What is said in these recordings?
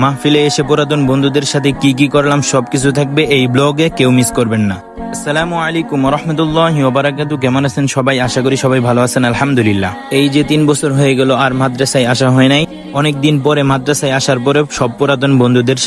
মাহফিলে এসে পুরাতন বন্ধুদের সাথে কি কি করলাম সবকিছু থাকবে এই ব্লগে, কেউ মিস করবেন না। আসসালামু আলাইকুম ওয়া রাহমাতুল্লাহি ওয়া বারাকাতুহু। কেমন আছেন সবাই? আশা করি সবাই ভালো আছেন, আলহামদুলিল্লাহ। এই যে 3 বছর হয়ে গেল আর মাদ্রাসায় আসা হয় নাই। অনেক দিন পরে মাদ্রাসায় আসার পরে সব পুরাতন বন্ধুদের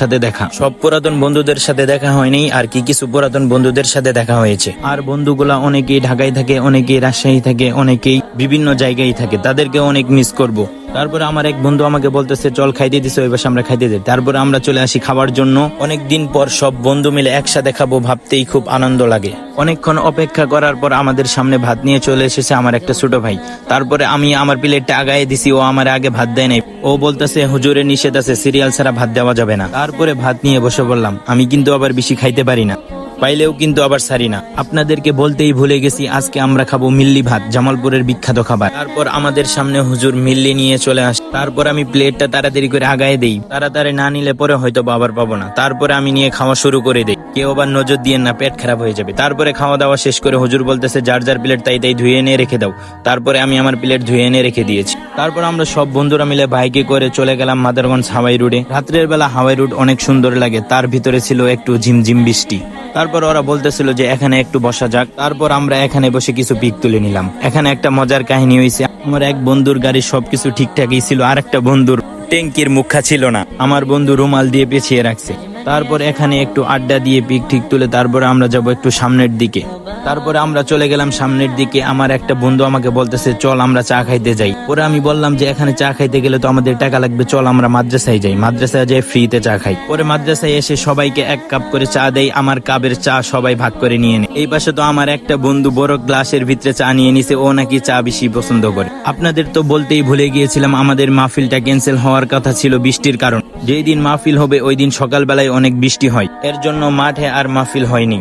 সাথে দেখা হয়নি, আর কি কিছু পুরাতন বন্ধুদের সাথে দেখা হয়েছে। আর বন্ধুগুলা অনেকেই ঢাকায় থাকে, অনেকেই রাজশাহী থাকে, অনেকেই বিভিন্ন জায়গায় থাকে, তাদেরকে অনেক মিস করব। তারপরে আমার এক বন্ধু আমাকে বলতেছে চল খাইতে দিছে, ওই পাশে আমরা খাইতে যাই। তারপরে আমরা চলে আসি খাবার জন্য। অনেক দিন পর সব বন্ধু মিলে একসাথে খাবো ভাবতেই খুব আনন্দ লাগে। অনেকক্ষণ অপেক্ষা করার পর আমাদের সামনে ভাত নিয়ে চলে এসেছে আমার একটা ছোট ভাই। তারপরে আমি আমার প্লেটটা আগায় দিছি, ও আমার আগে ভাত দেয় নাই। ও বলতেছে হুজুরের নিষেধ আছে, সিরিয়াল ছাড়া ভাত দেওয়া যাবে না। তারপরে ভাত নিয়ে বসে পড়লাম। আমি কিন্তু আবার বেশি খাইতে পারি না, পাইলেও কিন্তু আবার সারি না। আপনাদেরকে বলতেই ভুলে গেছি, আজকে আমরা খাবো মিল্লি ভাত, জামালপুরের বিখ্যাত খাবার। তারপর আমাদের সামনে হুজুর মিল্লি নিয়ে চলে আসে। তারপর আমি প্লেটটা তাড়াতাড়ি করে আগায় দেই, তাড়াতাড়ি না নিলে পরে হয়তো আবার পাবো না। তারপরে আমি নিয়ে খাওয়া শুরু করে দেই। কেউ আবার নজর দিয়ে না, পেট খারাপ হয়ে যাবে। তারপরে খাওয়া দাওয়া শেষ করে হুজুর বলতেছে যার যার প্লেট তাই তাই ধুয়ে এনে রেখে দাও। তারপরে আমি আমার প্লেট ধুয়ে এনে রেখে দিয়েছি। তারপর আমরা সব বন্ধুরা মিলে বাইকে করে চলে গেলাম মাদারগঞ্জ হাওয়াই রোডে। রাত্রের বেলা হাওয়াই রোড অনেক সুন্দর লাগে, তার ভিতরে ছিল একটু ঝিমঝিম বৃষ্টি। তারপর ওরা বলতেছিল যে এখানে একটু বসা যাক। তারপর আমরা এখানে বসে কিছু পিক তুলে নিলাম। এখানে একটা মজার কাহিনী হয়েছে। আমার এক বন্ধুর গাড়ির সবকিছু ঠিকঠাকই ছিল, আর একটা বন্ধুর ট্যাঙ্কির মুখা ছিল না। আমার বন্ধু রুমাল দিয়ে পেঁচিয়ে রাখছে। তারপর এখানে একটু আড্ডা দিয়ে পিক ঠিক তুলে তারপরে আমরা যাব একটু সামনের দিকে। তারপরে আমরা চলে গেলাম সামনের দিকে। আমার একটা বন্ধু আমাকে বলতেছে চল আমরা চা খাইতে যাই। পরে আমি বললাম যে এখানে চা খাইতে গেলে তো আমাদের টাকা লাগবে, চল আমরা মাদ্রাসায় যাই, মাদ্রাসায় যাই ফ্রিতে চা খাই। পরে মাদ্রাসায় এসে সবাইকে 1 কাপ করে চা দেই। আমার কাপের চা সবাই ভাগ করে নিয়ে নেয়। এই পাশে তো আমার একটা বন্ধু বড় গ্লাসের ভিতরে চা নিয়ে নিছে, ও নাকি চা বেশি পছন্দ করে। আপনাদের তো বলতেই ভুলে গিয়েছিলাম, আমাদের মাহফিলটা ক্যান্সেল হওয়ার কথা ছিল বৃষ্টির কারণ। যেই দিন মাহফিল হবে ওই দিন সকালবেলায় অনেক বৃষ্টি হয়, এর জন্য মাঠে আর মাহফিল হয়নি।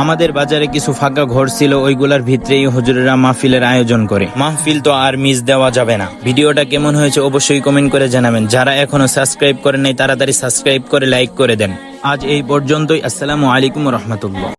আমাদের বাজারে কিছু ফাঁকা ঘর ছিল, ওইগুলার ভিতরেই হুজুরেরা মাহফিলের আয়োজন করে। মাহফিল তো আর মিস দেওয়া যাবে না। ভিডিওটা কেমন হয়েছে অবশ্যই কমেন্ট করে জানাবেন। যারা এখনো সাবস্ক্রাইব করেন নাই তাড়াতাড়ি সাবস্ক্রাইব করে লাইক করে দেন। আজ এই পর্যন্তই। আসসালামু আলাইকুম ওয়া রাহমাতুল্লাহ।